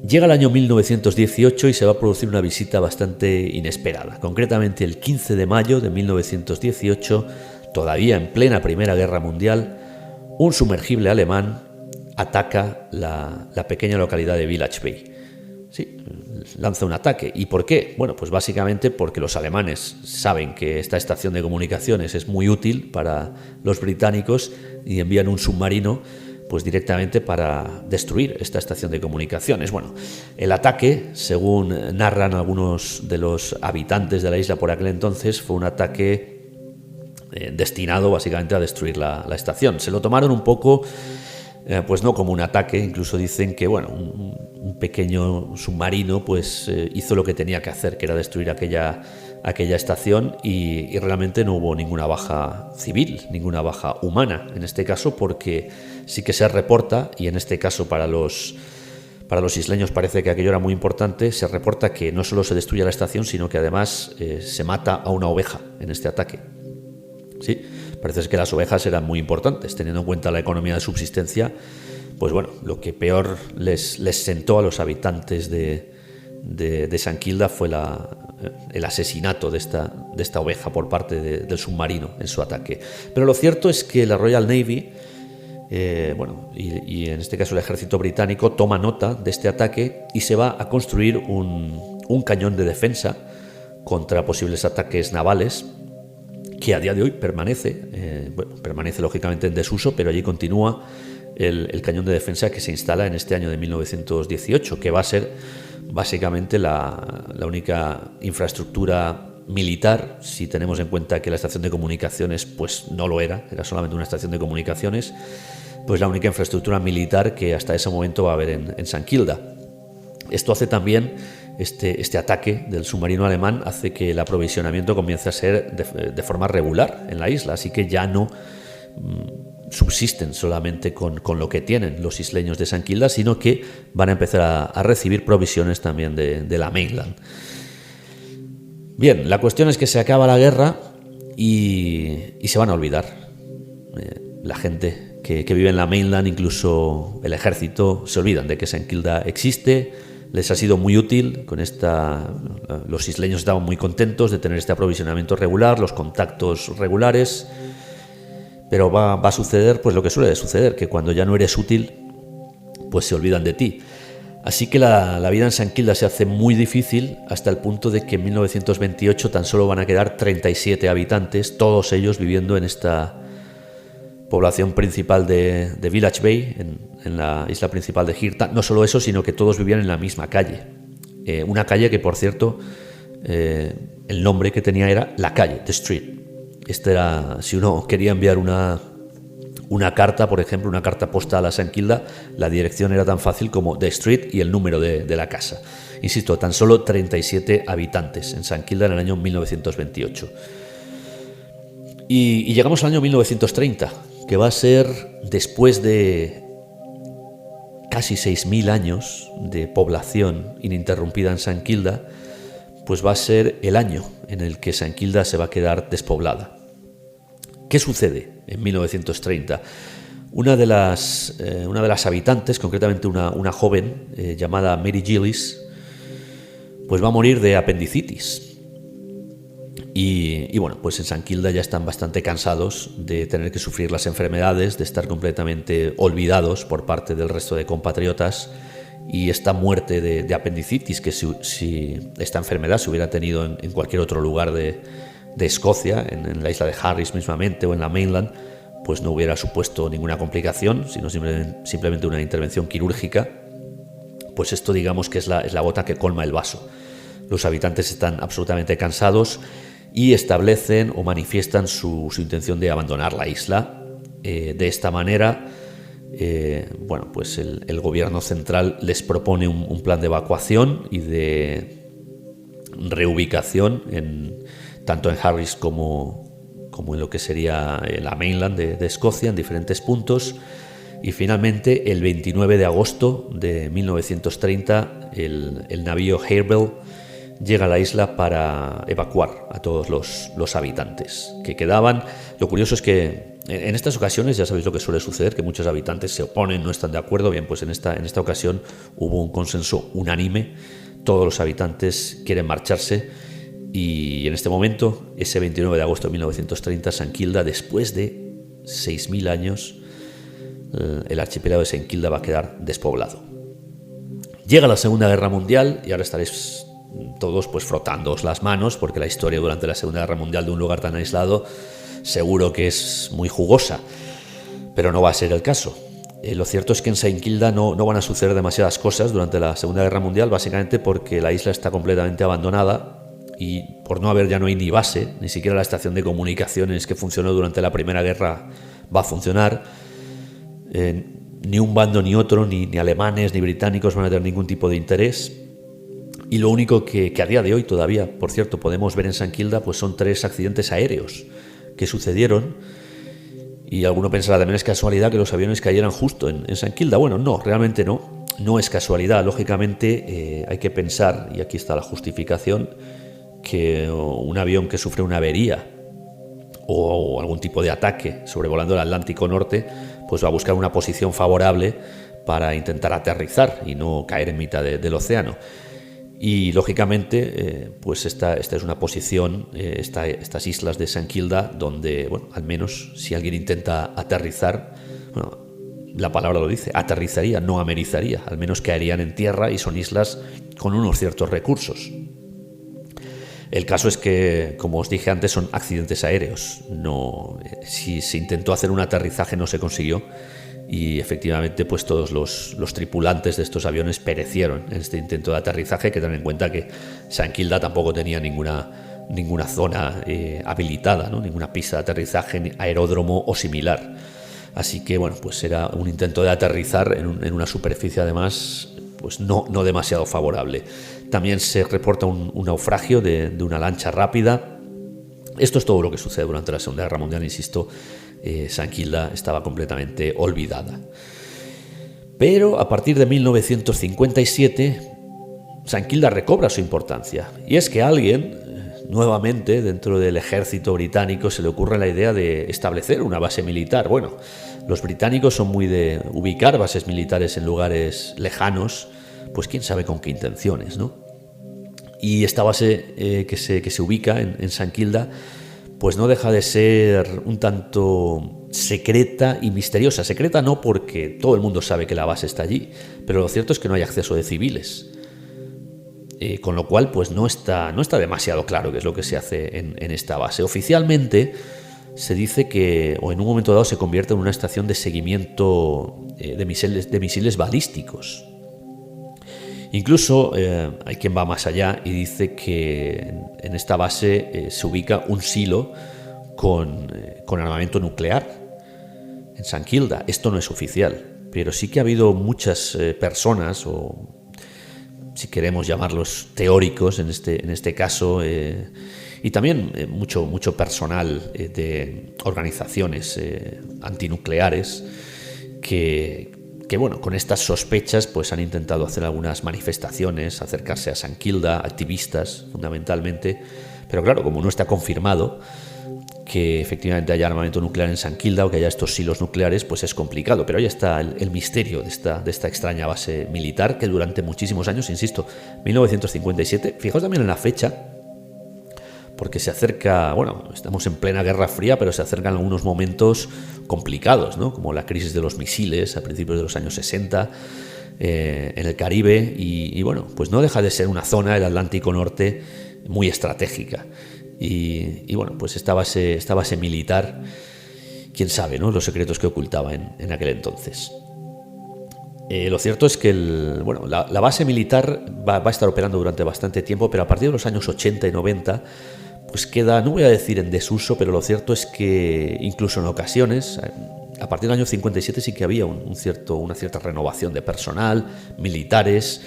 Llega el año 1918 y se va a producir una visita bastante inesperada. Concretamente el 15 de mayo de 1918, todavía en plena Primera Guerra Mundial, un sumergible alemán ataca la pequeña localidad de Village Bay. Sí, lanza un ataque. ¿Y por qué? Bueno, pues básicamente porque los alemanes saben que esta estación de comunicaciones es muy útil para los británicos y envían un submarino pues directamente para destruir esta estación de comunicaciones. Bueno, el ataque, según narran algunos de los habitantes de la isla por aquel entonces, fue un ataque destinado básicamente a destruir la estación. Se lo tomaron un poco, pues no como un ataque. Incluso dicen que bueno, un pequeño submarino pues hizo lo que tenía que hacer, que era destruir aquella estación, y realmente no hubo ninguna baja civil, ninguna baja humana en este caso, porque sí que se reporta, y en este caso para los isleños parece que aquello era muy importante, se reporta que no solo se destruye la estación, sino que además se mata a una oveja en este ataque. Sí, parece que las ovejas eran muy importantes, teniendo en cuenta la economía de subsistencia. Pues bueno, lo que peor les sentó a los habitantes de St Kilda fue el asesinato de esta oveja por parte del submarino en su ataque. Pero lo cierto es que la Royal Navy, y en este caso el ejército británico, toma nota de este ataque y se va a construir un cañón de defensa contra posibles ataques navales, que a día de hoy permanece lógicamente en desuso, pero allí continúa el cañón de defensa que se instala en este año de 1918, que va a ser básicamente la única infraestructura militar, si tenemos en cuenta que la estación de comunicaciones pues no lo era solamente una estación de comunicaciones, pues la única infraestructura militar que hasta ese momento va a haber en St. Kilda. Esto hace también, este ataque del submarino alemán hace que el aprovisionamiento comience a ser de forma regular en la isla, así que ya no subsisten solamente con lo que tienen los isleños de St. Kilda, sino que van a empezar a recibir provisiones también de la mainland. Bien, la cuestión es que se acaba la guerra y se van a olvidar. La gente que vive en la mainland, incluso el ejército, se olvidan de que St. Kilda existe. Les ha sido muy útil con los isleños estaban muy contentos de tener este aprovisionamiento regular, los contactos regulares, pero va a suceder pues lo que suele suceder, que cuando ya no eres útil, pues se olvidan de ti. Así que la vida en St. Kilda se hace muy difícil hasta el punto de que en 1928 tan solo van a quedar 37 habitantes, todos ellos viviendo en esta población principal de Village Bay, en la isla principal de Hirta. No solo eso, sino que todos vivían en la misma calle. Una calle que, por cierto, el nombre que tenía era la calle, The Street. Si uno quería enviar una carta, por ejemplo, una carta postal a St. Kilda, la dirección era tan fácil como The Street y el número de la casa. Insisto, tan solo 37 habitantes en St. Kilda en el año 1928. Y llegamos al año 1930, que va a ser, después de casi 6.000 años de población ininterrumpida en St. Kilda, pues va a ser el año en el que St. Kilda se va a quedar despoblada. ¿Qué sucede en 1930? Una de las habitantes, concretamente una joven llamada Mary Gillis, pues va a morir de apendicitis. Y bueno, pues en St. Kilda ya están bastante cansados de tener que sufrir las enfermedades, de estar completamente olvidados por parte del resto de compatriotas, y esta muerte de apendicitis, que si esta enfermedad se hubiera tenido en cualquier otro lugar de Escocia, en la isla de Harris mismamente o en la mainland, pues no hubiera supuesto ninguna complicación, sino simplemente una intervención quirúrgica. Pues esto, digamos que es la gota que colma el vaso. Los habitantes están absolutamente cansados y establecen o manifiestan su intención de abandonar la isla. De esta manera, pues el gobierno central les propone un plan de evacuación y de reubicación tanto en Harris como en lo que sería la mainland de Escocia, en diferentes puntos. Y finalmente, el 29 de agosto de 1930, el navío Harebell llega a la isla para evacuar a todos los habitantes que quedaban. Lo curioso es que en estas ocasiones ya sabéis lo que suele suceder, que muchos habitantes se oponen, no están de acuerdo. Bien, pues en esta ocasión hubo un consenso unánime. Todos los habitantes quieren marcharse, y en este momento, ese 29 de agosto de 1930, St. Kilda, después de 6.000 años, el archipiélago de St. Kilda va a quedar despoblado. Llega la Segunda Guerra Mundial y ahora estaréis todos pues frotándoos las manos, porque la historia durante la Segunda Guerra Mundial de un lugar tan aislado seguro que es muy jugosa, pero no va a ser el caso. Lo cierto es que en St. Kilda no van a suceder demasiadas cosas durante la Segunda Guerra Mundial, básicamente porque la isla está completamente abandonada y por no haber, ya no hay ni base, ni siquiera la estación de comunicaciones que funcionó durante la Primera Guerra va a funcionar. Ni un bando ni otro, ni alemanes ni británicos van a tener ningún tipo de interés. Y lo único que a día de hoy todavía, por cierto, podemos ver en St. Kilda, pues son 3 accidentes aéreos que sucedieron. Y alguno pensará, también es casualidad que los aviones cayeran justo en St. Kilda. Bueno, no, realmente no es casualidad. Lógicamente hay que pensar, y aquí está la justificación, que un avión que sufre una avería o algún tipo de ataque sobrevolando el Atlántico Norte, pues va a buscar una posición favorable para intentar aterrizar y no caer en mitad del océano. Y lógicamente, pues esta es una posición, estas islas de St. Kilda, donde, bueno, al menos si alguien intenta aterrizar, bueno, la palabra lo dice, aterrizaría, no amerizaría, al menos caerían en tierra, y son islas con unos ciertos recursos. El caso es que, como os dije antes, son accidentes aéreos. Si se intentó hacer un aterrizaje no se consiguió, y efectivamente pues todos los tripulantes de estos aviones perecieron en este intento de aterrizaje. Hay que tener en cuenta que St. Kilda tampoco tenía ninguna ninguna zona habilitada, ¿no? Ninguna pista de aterrizaje, aeródromo o similar. Así que bueno, pues era un intento de aterrizar en una superficie además pues no demasiado favorable. También se reporta un naufragio de una lancha rápida. Esto es todo lo que sucede durante la Segunda Guerra Mundial, insisto. St Kilda estaba completamente olvidada. Pero a partir de 1957, St Kilda recobra su importancia. Y es que a alguien, nuevamente dentro del ejército británico, se le ocurre la idea de establecer una base militar. Bueno, los británicos son muy de ubicar bases militares en lugares lejanos, pues quién sabe con qué intenciones, ¿no? Y esta base que se ubica en St Kilda, pues no deja de ser un tanto secreta y misteriosa. Secreta no porque todo el mundo sabe que la base está allí, pero lo cierto es que no hay acceso de civiles. Con lo cual, pues no está demasiado claro qué es lo que se hace en esta base. Oficialmente se dice que, o en un momento dado, se convierte en una estación de seguimiento de misiles balísticos. Incluso hay quien va más allá y dice que en esta base se ubica un silo con armamento nuclear en St Kilda. Esto no es oficial, pero sí que ha habido muchas personas, o si queremos llamarlos teóricos en este caso, y también mucho personal de organizaciones antinucleares que bueno, con estas sospechas pues han intentado hacer algunas manifestaciones, acercarse a St Kilda, activistas fundamentalmente, pero claro, como no está confirmado que efectivamente haya armamento nuclear en St Kilda o que haya estos silos nucleares, pues es complicado. Pero ahí está el misterio de esta extraña base militar que durante muchísimos años, insisto, 1957, fijaos también en la fecha, porque se acerca, bueno, estamos en plena Guerra Fría, pero se acercan algunos momentos complicados, ¿no? Como la crisis de los misiles a principios de los años 60 en el Caribe, y bueno, pues no deja de ser una zona del Atlántico Norte muy estratégica. Y bueno, pues esta base militar, quién sabe, ¿no? Los secretos que ocultaba en aquel entonces. Lo cierto es que la base militar va a estar operando durante bastante tiempo, pero a partir de los años 80 y 90 pues queda, no voy a decir en desuso, pero lo cierto es que incluso en ocasiones, a partir del año 57 sí que había una cierta renovación de personal, militares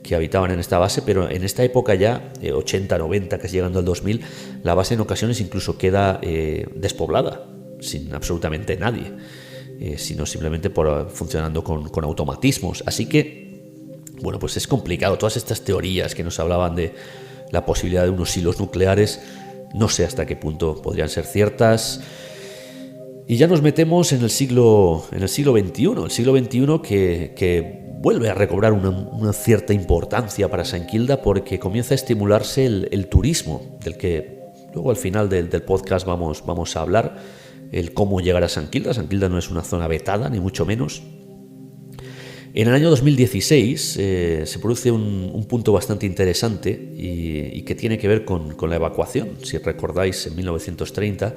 que habitaban en esta base, pero en esta época ya, 80, 90, casi llegando al 2000, la base en ocasiones incluso queda despoblada, sin absolutamente nadie, sino simplemente funcionando con automatismos. Así que, bueno, pues es complicado. Todas estas teorías que nos hablaban de la posibilidad de unos silos nucleares, no sé hasta qué punto podrían ser ciertas. Y ya nos metemos en el siglo XXI, el siglo XXI que vuelve a recobrar una cierta importancia para St Kilda, porque comienza a estimularse el turismo, del que luego al final del podcast vamos a hablar, el cómo llegar a St Kilda. St Kilda no es una zona vetada, ni mucho menos. En el año 2016 se produce un punto bastante interesante y que tiene que ver con la evacuación, si recordáis, en 1930.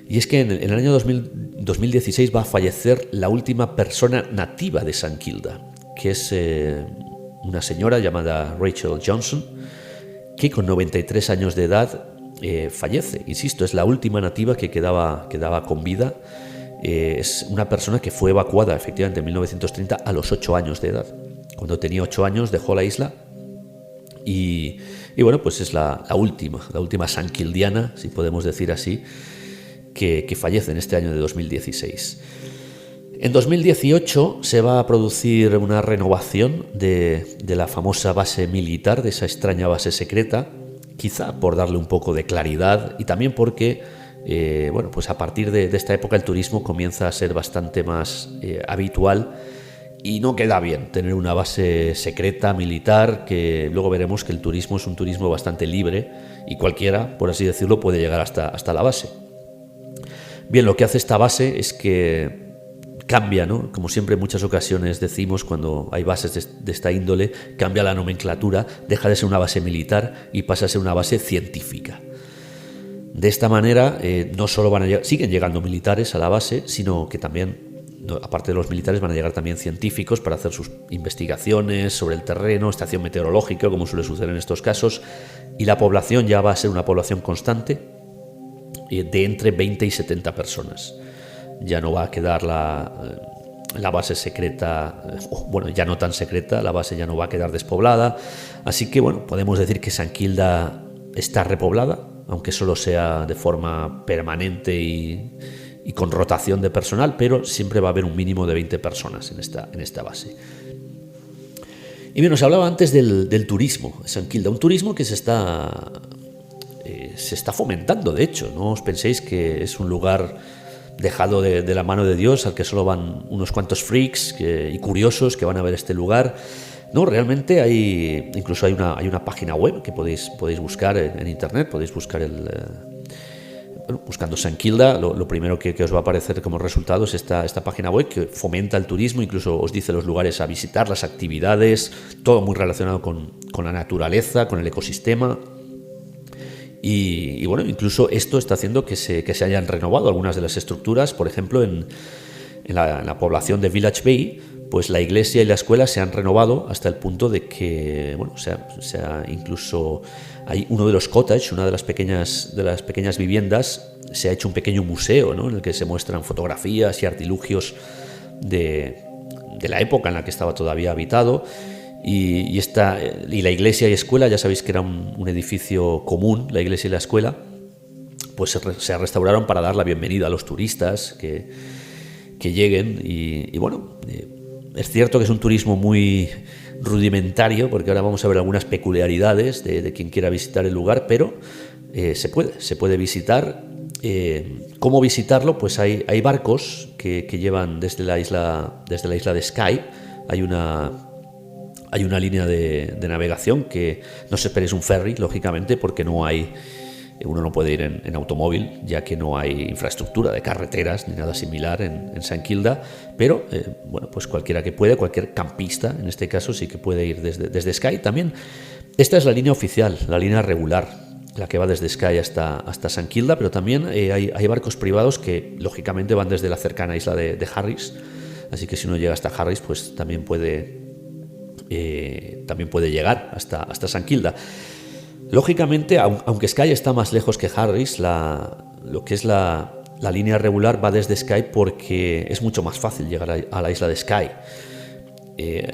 Y es que en el año 2016 va a fallecer la última persona nativa de St Kilda, que es una señora llamada Rachel Johnson, que con 93 años de edad fallece. Insisto, es la última nativa que quedaba con vida. Es una persona que fue evacuada efectivamente en 1930 a los 8 años de edad. Cuando tenía 8 años dejó la isla y bueno, pues es la última sankildiana, si podemos decir así, que fallece en este año de 2016. En 2018 se va a producir una renovación de la famosa base militar, de esa extraña base secreta, quizá por darle un poco de claridad y también porque bueno, pues a partir de esta época el turismo comienza a ser bastante más habitual y no queda bien tener una base secreta militar, que luego veremos que el turismo es un turismo bastante libre y cualquiera, por así decirlo, puede llegar hasta la base. Bien, lo que hace esta base es que cambia, ¿no? Como siempre en muchas ocasiones decimos cuando hay bases de esta índole, cambia la nomenclatura, deja de ser una base militar y pasa a ser una base científica. De esta manera no solo siguen llegando militares a la base, sino que también aparte de los militares, van a llegar también científicos para hacer sus investigaciones sobre el terreno, estación meteorológica, como suele suceder en estos casos, y la población ya va a ser una población constante de entre 20 y 70 personas. Ya no va a quedar la base secreta, bueno, ya no tan secreta, la base ya no va a quedar despoblada, así que bueno, podemos decir que Sant Quilda está repoblada, aunque solo sea de forma permanente y con rotación de personal, pero siempre va a haber un mínimo de 20 personas en esta base. Y bien, os hablaba antes del turismo de Sant Quilda, un turismo que se está fomentando, de hecho. No os penséis que es un lugar dejado de la mano de Dios al que solo van unos cuantos freaks y curiosos que van a ver este lugar. No, realmente incluso hay una página web que podéis buscar en internet, podéis buscar buscando Sant Quilda, lo primero que os va a aparecer como resultado es esta página web que fomenta el turismo, incluso os dice los lugares a visitar, las actividades, todo muy relacionado con la naturaleza, con el ecosistema. Y bueno, incluso esto está haciendo que se hayan renovado algunas de las estructuras. Por ejemplo, en la población de Village Bay, pues la iglesia y la escuela se han renovado hasta el punto de que, bueno, incluso hay uno de los cottages, una de las pequeñas viviendas, se ha hecho un pequeño museo, ¿no?, en el que se muestran fotografías y artilugios de la época en la que estaba todavía habitado. Y la iglesia y escuela, ya sabéis que era un edificio común, la iglesia y la escuela, pues se restauraron para dar la bienvenida a los turistas que lleguen. Y bueno, es cierto que es un turismo muy rudimentario, porque ahora vamos a ver algunas peculiaridades de quien quiera visitar el lugar, pero se puede visitar. ¿Cómo visitarlo? Pues hay barcos que llevan desde la isla de Skye. Hay una línea de navegación que no os esperéis un ferry, lógicamente, porque uno no puede ir en automóvil, ya que no hay infraestructura de carreteras ni nada similar en Sant Quilda, pero bueno, pues cualquiera que puede, cualquier campista en este caso, sí que puede ir desde Skye. También esta es la línea oficial, la línea regular, la que va desde Skye hasta Sant Quilda, pero también hay barcos privados que lógicamente van desde la cercana isla de Harris, así que si uno llega hasta Harris, pues también puede llegar hasta Sant Quilda. Lógicamente, aunque Skye está más lejos que Harris, lo que es la línea regular va desde Skye porque es mucho más fácil llegar a la isla de Skye.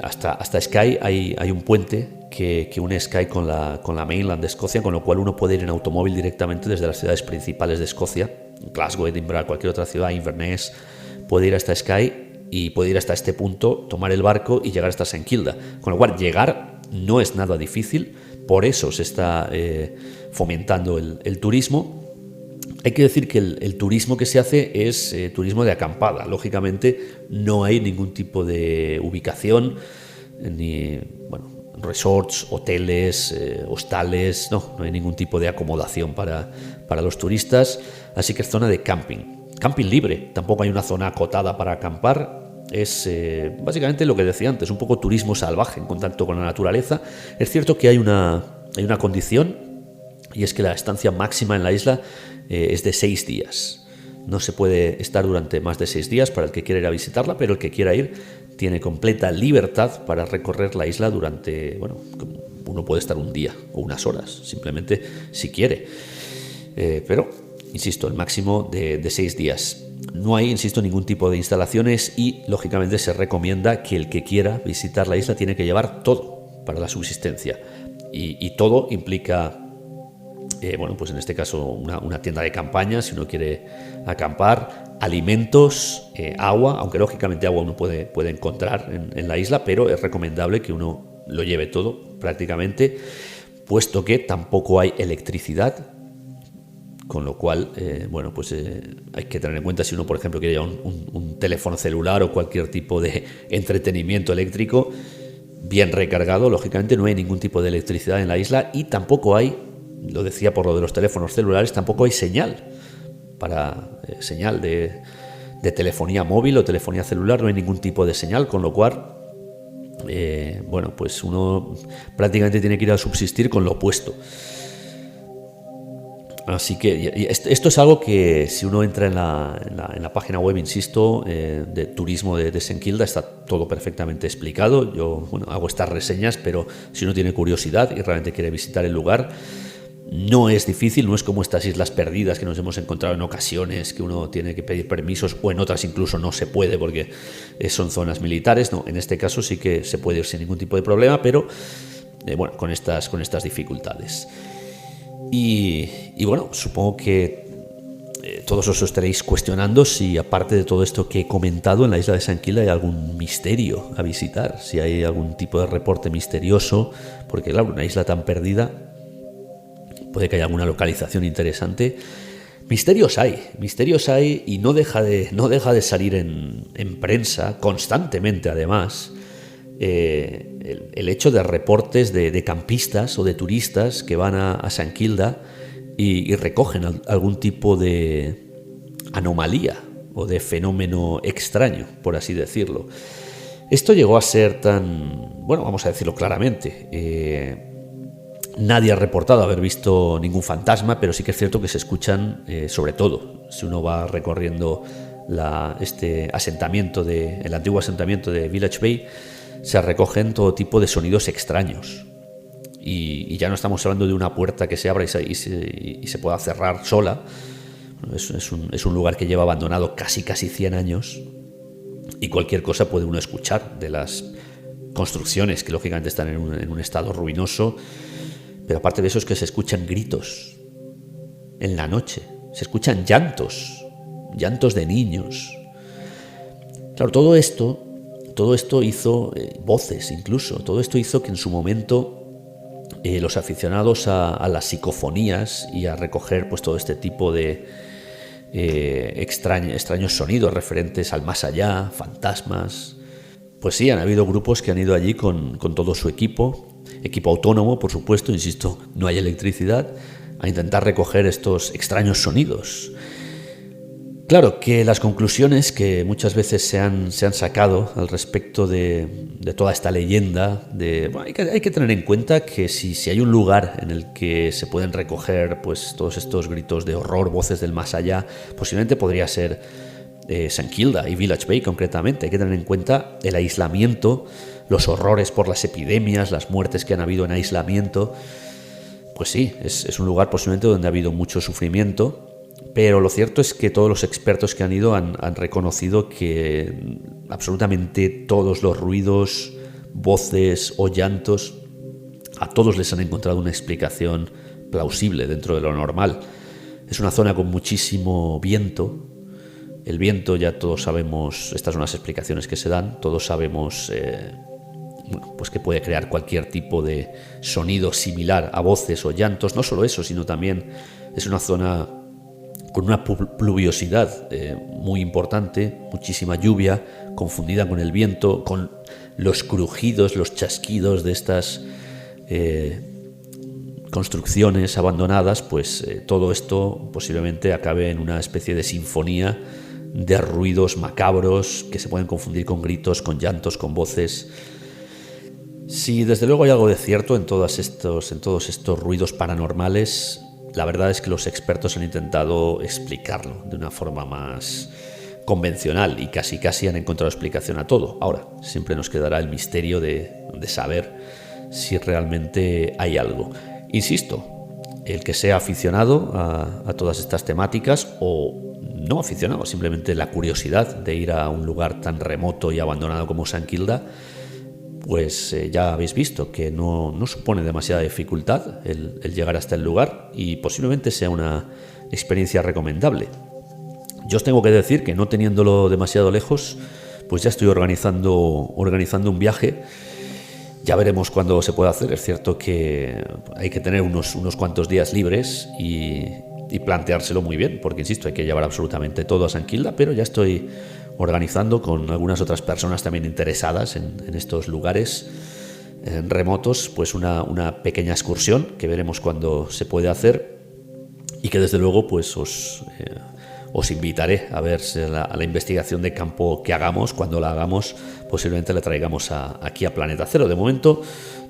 Hasta Skye hay un puente que une Skye con la mainland de Escocia, con lo cual uno puede ir en automóvil directamente desde las ciudades principales de Escocia, Glasgow, Edinburgh, cualquier otra ciudad, Inverness, puede ir hasta Skye y puede ir hasta este punto, tomar el barco y llegar hasta Sant Quilda. Con lo cual, llegar no es nada difícil. Por eso se está fomentando el turismo. Hay que decir que el turismo que se hace es turismo de acampada. Lógicamente no hay ningún tipo de ubicación, ni resorts, hoteles, hostales, no hay ningún tipo de acomodación para los turistas. Así que es zona de camping. Camping libre, tampoco hay una zona acotada para acampar. Es básicamente lo que decía antes, un poco turismo salvaje en contacto con la naturaleza. Es cierto que hay una condición, y es que la estancia máxima en la isla es de 6 días. No se puede estar durante más de 6 días para el que quiera ir a visitarla, pero el que quiera ir tiene completa libertad para recorrer la isla durante, uno puede estar un día o unas horas, simplemente si quiere. Pero, insisto, el máximo de 6 días. No hay, insisto, ningún tipo de instalaciones y, lógicamente, se recomienda que el que quiera visitar la isla tiene que llevar todo para la subsistencia. Y todo implica, pues en este caso, una tienda de campaña, si uno quiere acampar, alimentos, agua, aunque lógicamente agua uno puede encontrar en la isla, pero es recomendable que uno lo lleve todo prácticamente, puesto que tampoco hay electricidad. Con lo cual, hay que tener en cuenta si uno, por ejemplo, quiere llevar un teléfono celular o cualquier tipo de entretenimiento eléctrico bien recargado. Lógicamente no hay ningún tipo de electricidad en la isla y tampoco hay, lo decía por lo de los teléfonos celulares, tampoco hay señal de telefonía móvil o telefonía celular, no hay ningún tipo de señal, con lo cual, uno prácticamente tiene que ir a subsistir con lo opuesto. Así que y esto es algo que si uno entra en la página web, insisto, de turismo de Saint-Kilda, está todo perfectamente explicado. Yo hago estas reseñas, pero si uno tiene curiosidad y realmente quiere visitar el lugar, no es difícil, no es como estas islas perdidas que nos hemos encontrado en ocasiones, que uno tiene que pedir permisos, o en otras incluso no se puede porque son zonas militares. No, en este caso sí que se puede ir sin ningún tipo de problema, pero con estas dificultades. Y bueno, supongo que todos os estaréis cuestionando si, aparte de todo esto que he comentado, en la isla de Saint-Kilda hay algún misterio a visitar, si hay algún tipo de reporte misterioso, porque claro, una isla tan perdida, puede que haya alguna localización interesante. Misterios hay y no deja de salir en prensa constantemente, además, el hecho de reportes de campistas o de turistas que van a Saint-Kilda y recogen algún tipo de anomalía o de fenómeno extraño, por así decirlo. Esto llegó a ser vamos a decirlo claramente, nadie ha reportado haber visto ningún fantasma, pero sí que es cierto que se escuchan, sobre todo si uno va recorriendo el antiguo asentamiento de Village Bay, se recogen todo tipo de sonidos extraños. Y ya no estamos hablando de una puerta que se abra y se pueda cerrar sola. Es un lugar que lleva abandonado casi 100 años, y cualquier cosa puede uno escuchar de las construcciones que lógicamente están en un estado ruinoso. Pero aparte de eso es que se escuchan gritos en la noche, se escuchan llantos de niños. Claro, todo esto hizo voces incluso, todo esto hizo que en su momento los aficionados a las psicofonías y a recoger pues todo este tipo de extraños sonidos referentes al más allá, fantasmas, pues sí, han habido grupos que han ido allí con todo su equipo autónomo, por supuesto, insisto, no hay electricidad, a intentar recoger estos extraños sonidos. Claro que las conclusiones que muchas veces se han sacado al respecto de toda esta leyenda, hay que tener en cuenta que si hay un lugar en el que se pueden recoger pues todos estos gritos de horror, voces del más allá, posiblemente podría ser Saint-Kilda y Village Bay concretamente. Hay que tener en cuenta el aislamiento, los horrores por las epidemias, las muertes que han habido en aislamiento. Pues sí, es un lugar posiblemente donde ha habido mucho sufrimiento, pero lo cierto es que todos los expertos que han ido han reconocido que absolutamente todos los ruidos, voces o llantos, a todos les han encontrado una explicación plausible dentro de lo normal. Es una zona con muchísimo viento. El viento, ya todos sabemos, estas son las explicaciones que se dan, todos sabemos pues que puede crear cualquier tipo de sonido similar a voces o llantos. No solo eso, sino también es una zona con una pluviosidad muy importante, muchísima lluvia, confundida con el viento, con los crujidos, los chasquidos de estas construcciones abandonadas, pues todo esto posiblemente acabe en una especie de sinfonía de ruidos macabros que se pueden confundir con gritos, con llantos, con voces. Sí, desde luego hay algo de cierto en todos estos ruidos paranormales. La verdad es que los expertos han intentado explicarlo de una forma más convencional y casi han encontrado explicación a todo. Ahora, siempre nos quedará el misterio de saber si realmente hay algo. Insisto, el que sea aficionado a todas estas temáticas o no aficionado, simplemente la curiosidad de ir a un lugar tan remoto y abandonado como Saint-Kilda, pues ya habéis visto que no supone demasiada dificultad el llegar hasta el lugar y posiblemente sea una experiencia recomendable. Yo os tengo que decir que no teniéndolo demasiado lejos, pues ya estoy organizando un viaje. Ya veremos cuándo se puede hacer. Es cierto que hay que tener unos cuantos días libres y planteárselo muy bien, porque insisto, hay que llevar absolutamente todo a Saint-Kilda, pero ya estoy organizando con algunas otras personas también interesadas en estos lugares remotos, pues una pequeña excursión que veremos cuándo se puede hacer y que desde luego pues os invitaré a ver a la investigación de campo que hagamos. Cuando la hagamos, posiblemente la traigamos aquí a Planeta Cero. De momento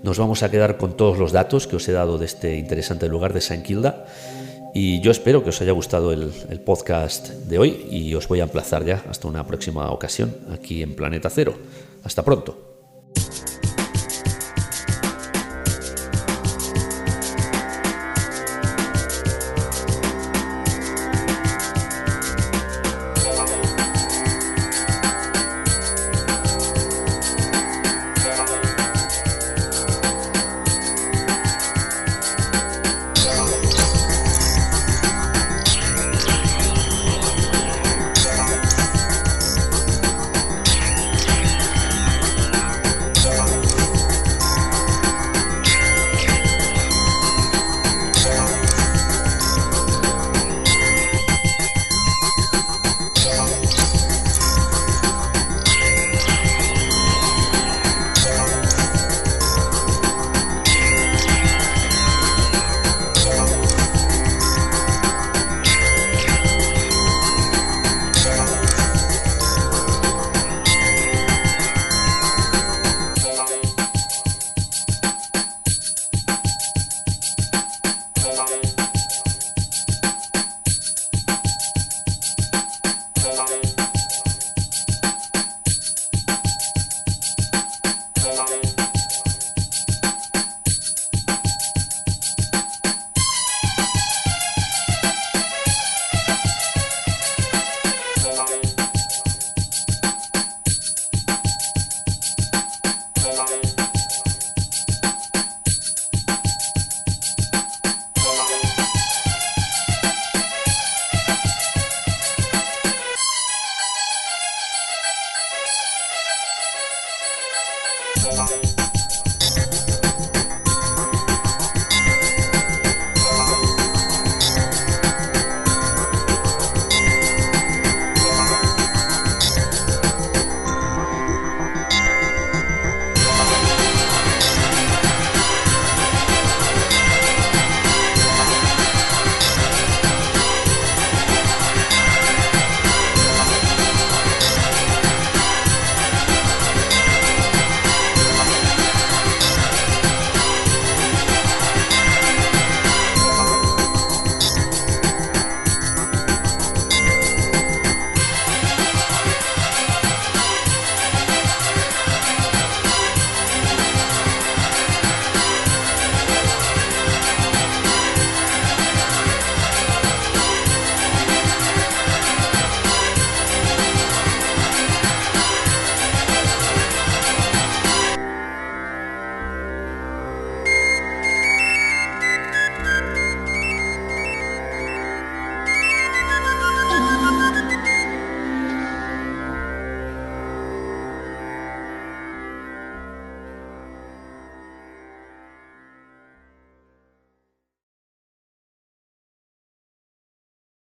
nos vamos a quedar con todos los datos que os he dado de este interesante lugar de Saint-Kilda Y yo espero que os haya gustado el podcast de hoy y os voy a emplazar ya hasta una próxima ocasión aquí en Planeta Cero. Hasta pronto. Bye.